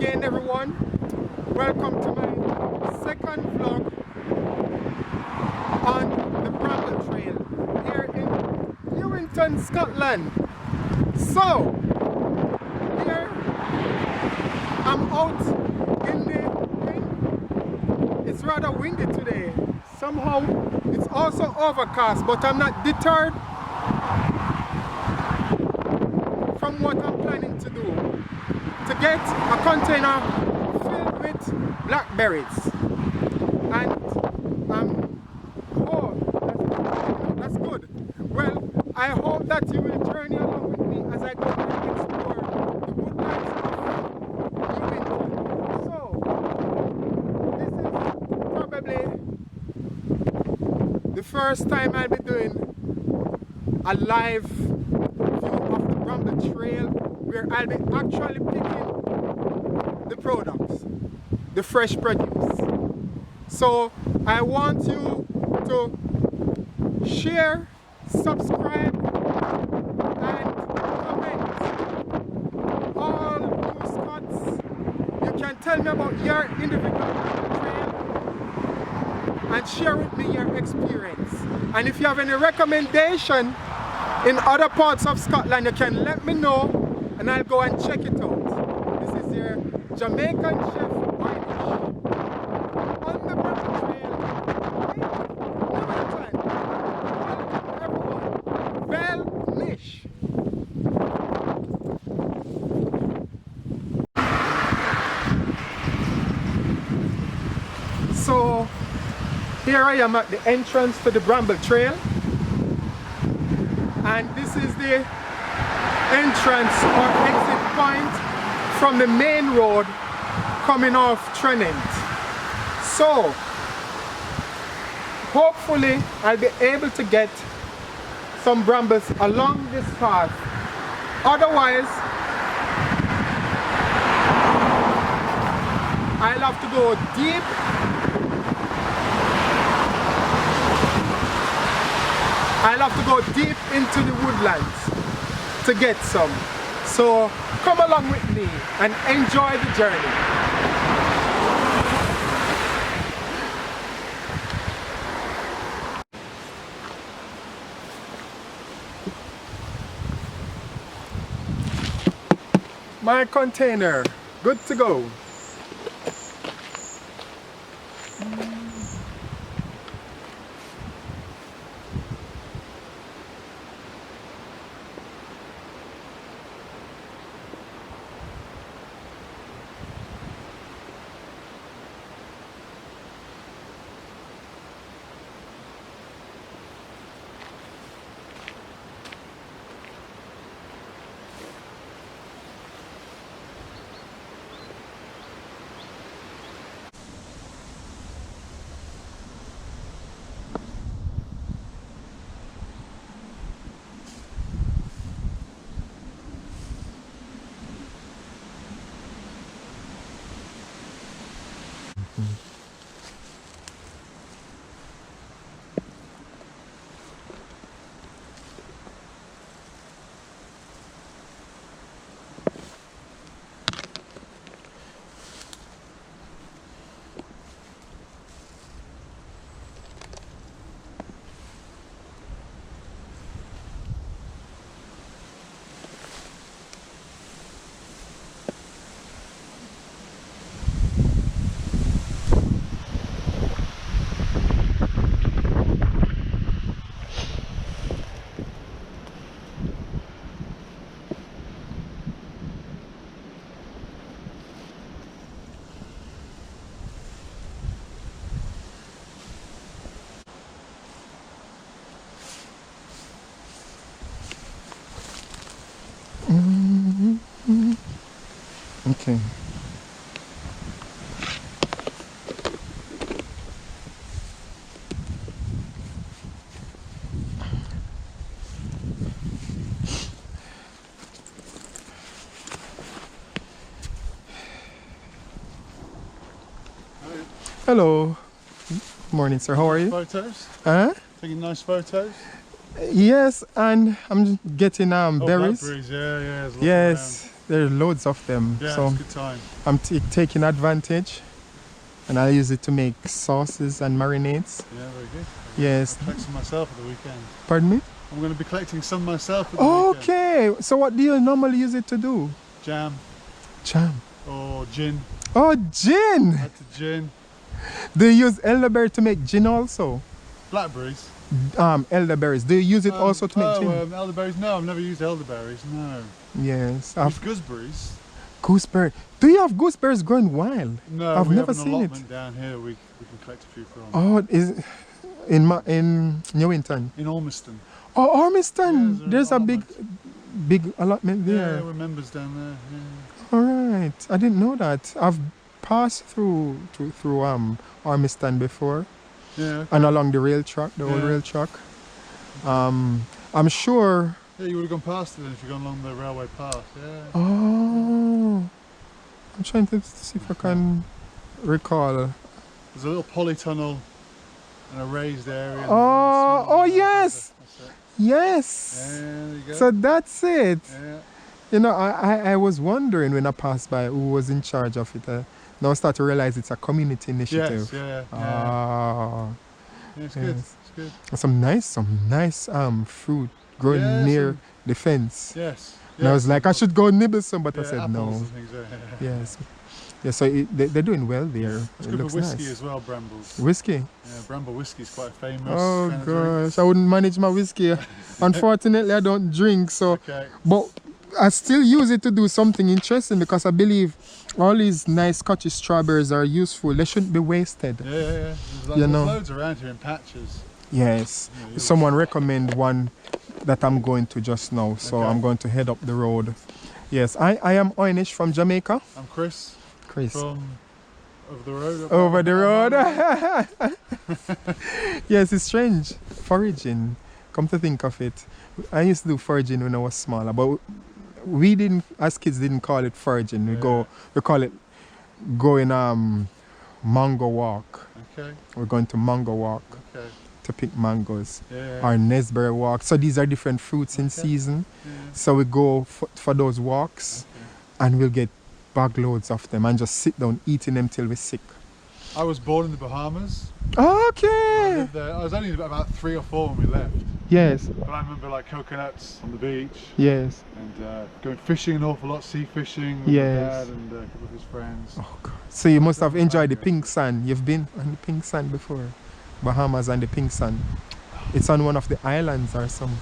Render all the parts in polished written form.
again, everyone. Welcome to my second vlog on the Bramble Trail here in Newington, Scotland. So, here I'm out in the wind. It's rather windy today. Somehow it's also overcast, but I'm not deterred from what I'm planning to do. To get a container filled with blackberries. And oh, that's good. Well, I hope that you will journey along with me as I go and explore the woodlands of Newington. So, this is probably the first time I'll be doing a live view of the Bramble Trail, where I'll be actually picking the products, the fresh produce. So I want you to share, subscribe, and comment. All you Scots, you can tell me about your individual trail and share with me your experience. And if you have any recommendation in other parts of Scotland, you can let me know and I'll go and check it out. This is your Jamaican chef Irish on the Bramble Trail. Newington. Welcome everyone. Well Nish. So here I am at the entrance to the Bramble Trail. And this is the entrance or exit point from the main road coming off Trenent. So hopefully I'll be able to get some brambles along this path. Otherwise I'll have to go deep into the woodlands to get some. So come along with me and enjoy the journey. My container, good to go. Okay. Hello. Morning, sir. How are you? Photos? Huh? Taking nice photos? Yes, and I'm getting berries. Blackberries, yeah, there's lots Yes, There are loads of them. Yeah, So it's a good time. I'm taking advantage, and I use it to make sauces and marinades. Yeah, very good. Yes. I'll collect some myself at the weekend. Pardon me? I'm going to be collecting some myself at the weekend. Okay. So what do you normally use it to do? Jam Jam. or gin. Oh, gin. Add to gin. Do you use elderberry to make gin also? Blackberries. Elderberries. Do you use it also to make gin? Elderberries? No, I've never used elderberries. No. Yes. I've gooseberries. Gooseberry. Do you have gooseberries growing wild? No, I've we never have an seen allotment it. down here. We can collect a few from. Oh, is it in Newington? In Ormiston. Oh, Ormiston. Yeah, there's a big allotment there. Yeah, we're members down there. Yeah. All right. I didn't know that. I've passed through Ormiston before. Yeah. Okay. And along the rail track, the old rail track. I'm sure. Yeah, you would have gone past it then if you'd gone along the railway path. Yeah. Oh. I'm trying to see if I can recall. There's a little polytunnel and a raised area. Oh, yes. That's it. Yes. Yeah, there you go. So that's it. Yeah. You know, I was wondering when I passed by who was in charge of it. Now I start to realize it's a community initiative. Yes, yeah. Ah. Yeah, it's Yes. good. It's good. Some nice fruit growing near the fence. Yes. And I was like, I should go nibble some, but I said apples no. and things, Yes. Yeah, so they're doing well there. It's It good looks for whiskey nice. as well, brambles. Whiskey? Yeah, bramble whiskey is quite famous. Oh kind of drink. gosh, I wouldn't manage my whiskey. Unfortunately, I don't drink, so. Okay. But I still use it to do something interesting because I believe all these nice Scottish strawberries are useful. They shouldn't be wasted. Yeah. There's You know. loads around here in patches. Yes. Yeah, Someone recommend one that I'm going to just now, so Okay. I'm going to head up the road. Yes, I am Oynish from Jamaica. I'm Chris. Chris. From over the road. Over the road. Yes, it's strange. Foraging. Come to think of it. I used to do foraging when I was smaller, but we didn't, as kids, didn't call it foraging. We call it going mango walk. Okay. We're going to mango walk Okay. to pick mangoes. Yeah. Or Nesberry walk. So these are different fruits in season. Yeah. So we go for those walks, and we'll get bag loads of them and just sit down eating them till we're sick. I was born in the Bahamas. Okay. I lived there. I was only about 3 or 4 when we left. Yes. But I remember like coconuts on the beach Yes. and going fishing an awful lot, sea fishing with Yes. my dad and a couple of his friends. Oh God. So you must have enjoyed the pink sand. You've been on the pink sand before. Bahamas and the pink sand. It's on one of the islands or some.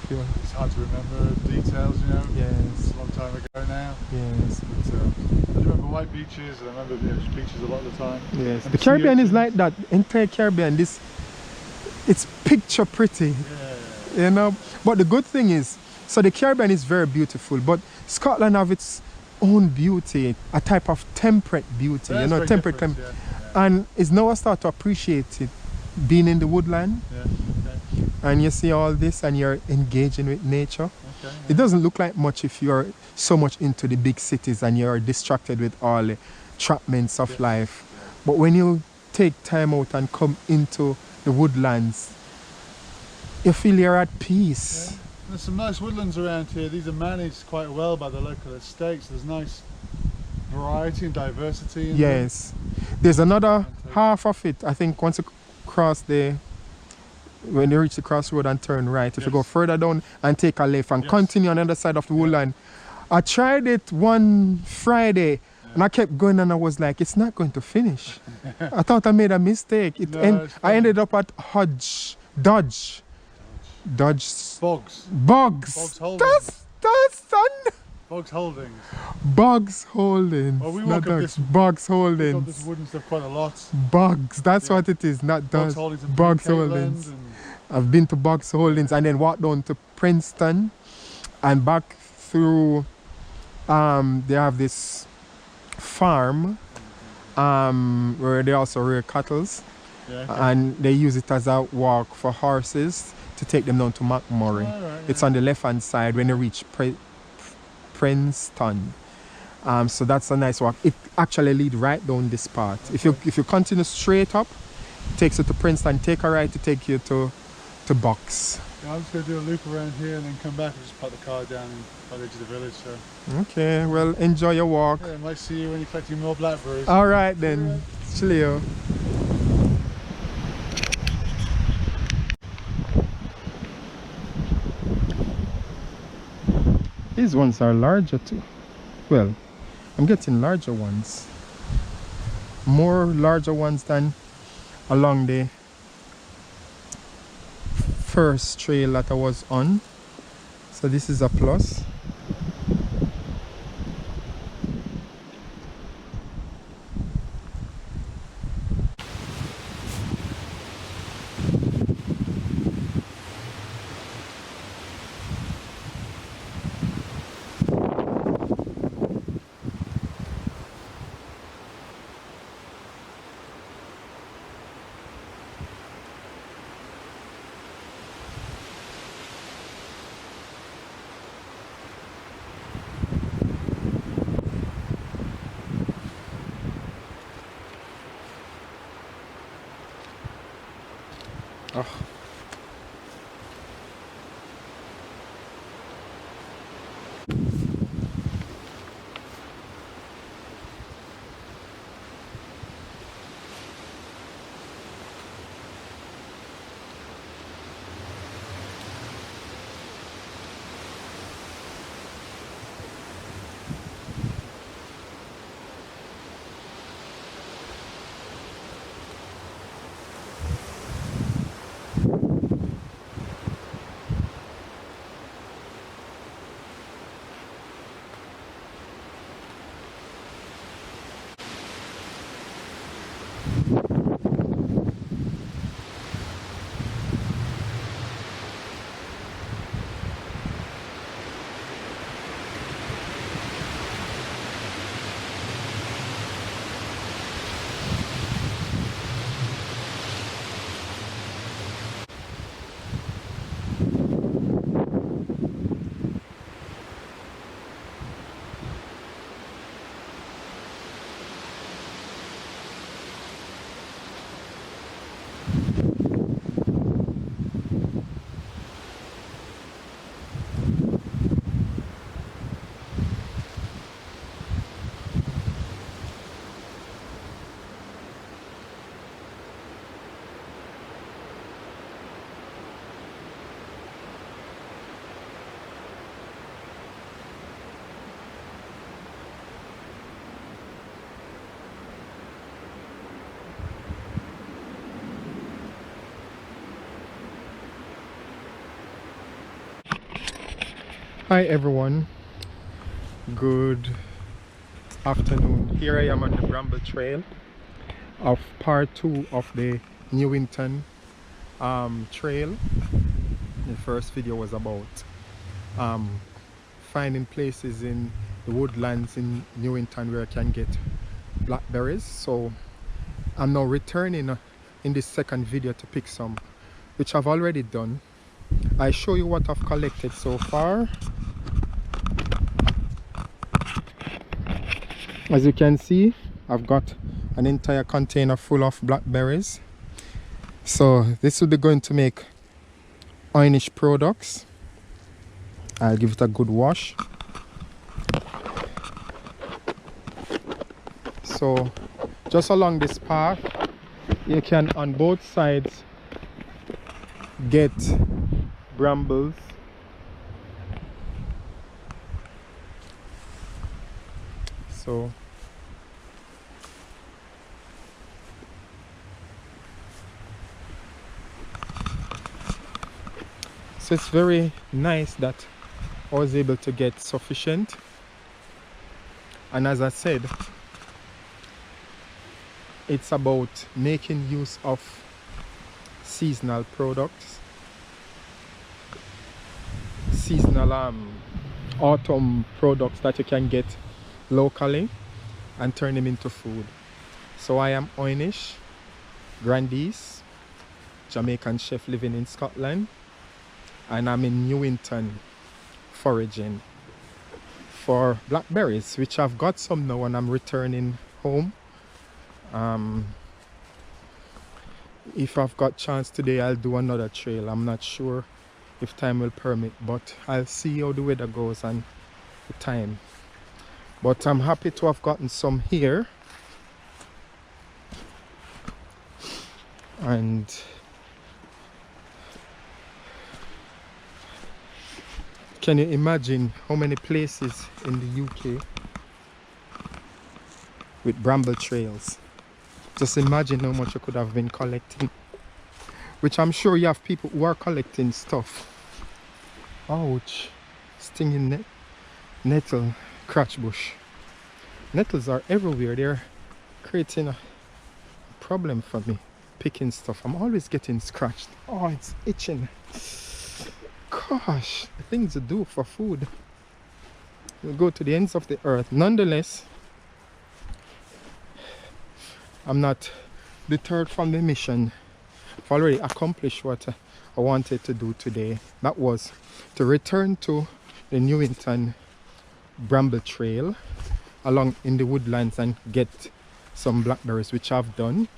It's hard to remember details, you know. Yes. It's a long time ago now. Yes. But, I remember white beaches and I remember the beaches a lot of the time. Yes. And The sea Caribbean is urchins. like that. Entire Caribbean. It's picture pretty. Yeah. You know. But the good thing is, so the Caribbean is very beautiful, but Scotland have its own beauty, a type of temperate beauty. That's you know, very temperate. different, yeah. And it's now I start to appreciate it, being in the woodland, Yeah. Okay. and you see all this, and you're engaging with nature. Okay. It doesn't look like much if you're so much into the big cities and you're distracted with all the trapments of life. But when you take time out and come into the woodlands, you feel you're at peace. Yeah. There's some nice woodlands around here. These are managed quite well by the local estates. There's nice variety and diversity in Yes. There's another half of it, I think, once you cross when you reach the crossroad and turn right. If you go further down and take a left and continue on the other side of the woodland. I tried it one Friday and I kept going and I was like, it's not going to finish. I thought I made a mistake. I ended up at Dodge. Bogs. Bugs. Bogs Holdings. That's son. Bogs Holdings. Bugs Holdings. Well, we not walk up Ducks. this- Bugs We've got Holdings. this wooden stuff quite a lot. Bugs. That's Yeah. what it is. Not Bogs Dodge. Holdings and Bugs Caitland Holdings. and- I've been to Bugs Holdings and then walked down to Princeton and back through. They have this farm where they also rear cattle, Yeah, okay. and they use it as a walk for horses to take them down to McMurray. All right, It's yeah. on the left hand side when you reach Princeton. So that's a nice walk. It actually leads right down this path. If you continue straight up, it takes you to Princeton. Take a right to take you to Bucks. Yeah, I'm just going to do a loop around here and then come back and just park the car down by the edge of the village. So Okay, well, enjoy your walk. yeah, I might see you when you're collecting more blackberries. All right then, Chilio. These ones are larger too. Well, I'm getting larger ones. More larger ones than along the first trail that I was on. So this is a plus. Oh. Hi everyone, good afternoon. Here I am on the Bramble Trail of part 2 of the Newington trail. The first video was about finding places in the woodlands in Newington where I can get blackberries. So I'm now returning in this second video to pick some, which I've already done. I show you what I've collected so far. As you can see, I've got an entire container full of blackberries. So this will be going to make orange products. I'll give it a good wash. So just along this path, you can on both sides get brambles. So it's very nice that I was able to get sufficient, and as I said, it's about making use of seasonal products, seasonal autumn products that you can get locally and turn them into food. So I am Oynish Grandis, Jamaican chef living in Scotland, and I'm in Newington foraging for blackberries, which I've got some now and I'm returning home. If I've got chance today, I'll do another trail. I'm not sure if time will permit, but I'll see how the weather goes and the time. But I'm happy to have gotten some here, and can you imagine how many places in the UK with bramble trails? Just imagine how much you could have been collecting, which I'm sure you have people who are collecting stuff. Ouch, stinging nettle, crotch bush. Nettles are everywhere. They're creating a problem for me picking stuff. I'm always getting scratched. Oh, it's itching. Gosh, the things to do for food. We'll go to the ends of the earth. Nonetheless, I'm not deterred from the mission. I've already accomplished what I wanted to do today. That was to return to the Newington Bramble Trail along in the woodlands and get some blackberries, which I've done.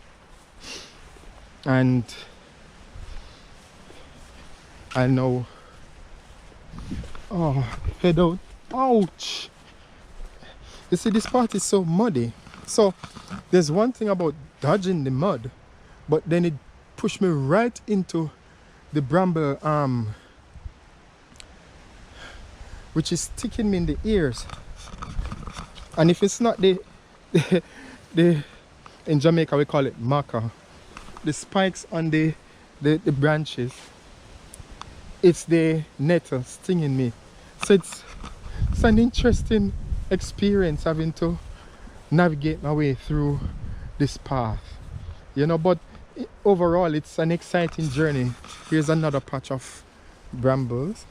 And I know, oh, head out. Ouch! You see, this part is so muddy. So there's one thing about dodging the mud, but then it pushed me right into the bramble which is sticking me in the ears. And if it's not the in Jamaica we call it maca, the spikes on the branches, it's the nettle stinging me. So it's an interesting experience having to navigate my way through this path, you know, but overall it's an exciting journey. Here's another patch of brambles,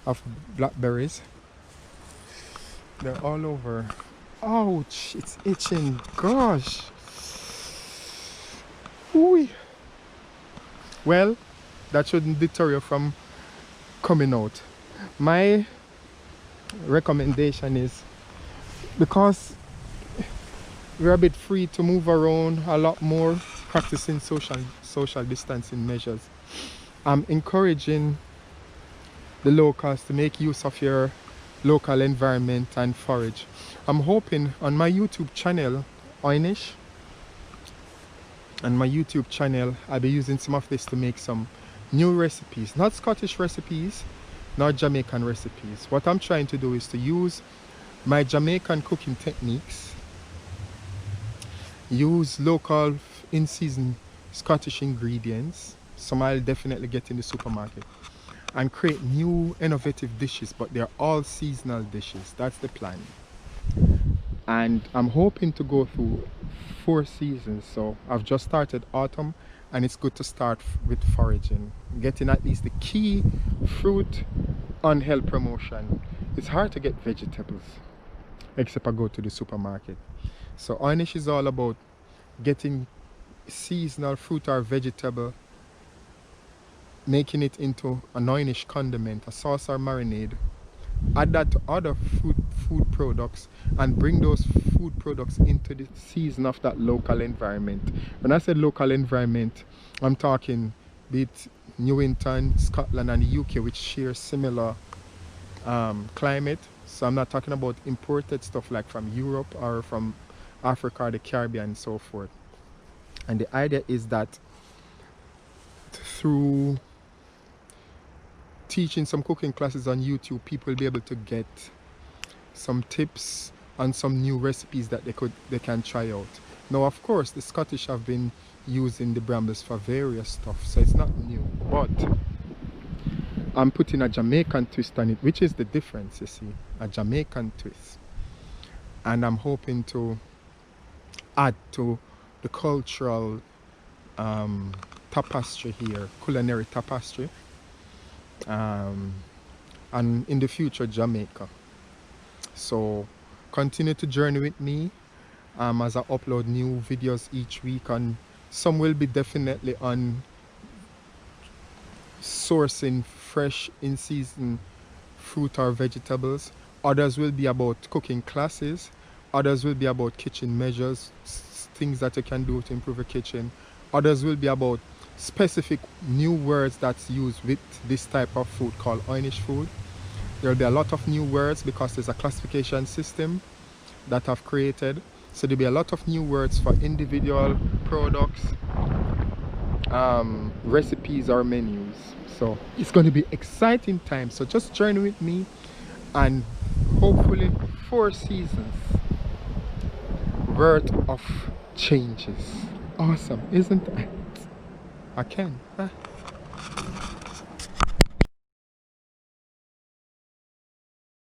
of blackberries. They're all over. Ouch, it's itching. Gosh. Ooh. Well, that shouldn't deter you from coming out. My recommendation is, because we're a bit free to move around a lot more, practicing social distancing measures, I'm encouraging the locals to make use of your local environment and forage. I'm hoping on my YouTube channel, Oynish, and my YouTube channel, I'll be using some of this to make some new recipes, not Scottish recipes, not Jamaican recipes. What I'm trying to do is to use my Jamaican cooking techniques, use local in-season Scottish ingredients, some I'll definitely get in the supermarket, and create new innovative dishes, but they're all seasonal dishes. That's the plan. And I'm hoping to go through 4 seasons. So I've just started autumn, and it's good to start with foraging, getting at least the key fruit on health promotion. It's hard to get vegetables except I go to the supermarket. So Oynish is all about getting seasonal fruit or vegetable, making it into an Oynish condiment, a sauce or marinade, add that to other food products, and bring those food products into the season of that local environment. When I said local environment, I'm talking be it Newington, Scotland and the UK, which share similar climate. So I'm not talking about imported stuff like from Europe or from Africa or the Caribbean and so forth. And the idea is that through teaching some cooking classes on YouTube, people will be able to get some tips on some new recipes that they can try out. Now, of course, the Scottish have been using the brambles for various stuff, so it's not new, but I'm putting a Jamaican twist on it, which is the difference, you see, a Jamaican twist. And I'm hoping to add to the cultural tapestry here, culinary tapestry, and in the future Jamaica. So continue to journey with me as I upload new videos each week, and some will be definitely on sourcing fresh in season fruit or vegetables. Others will be about cooking classes, others will be about kitchen measures, things that you can do to improve your kitchen. Others will be about specific new words that's used with this type of food called Oynish food. There will be a lot of new words because there's a classification system that I've created. So there'll be a lot of new words for individual products, recipes or menus. So it's going to be exciting time. So just join with me, and hopefully 4 seasons worth of changes. Awesome, isn't it? I can.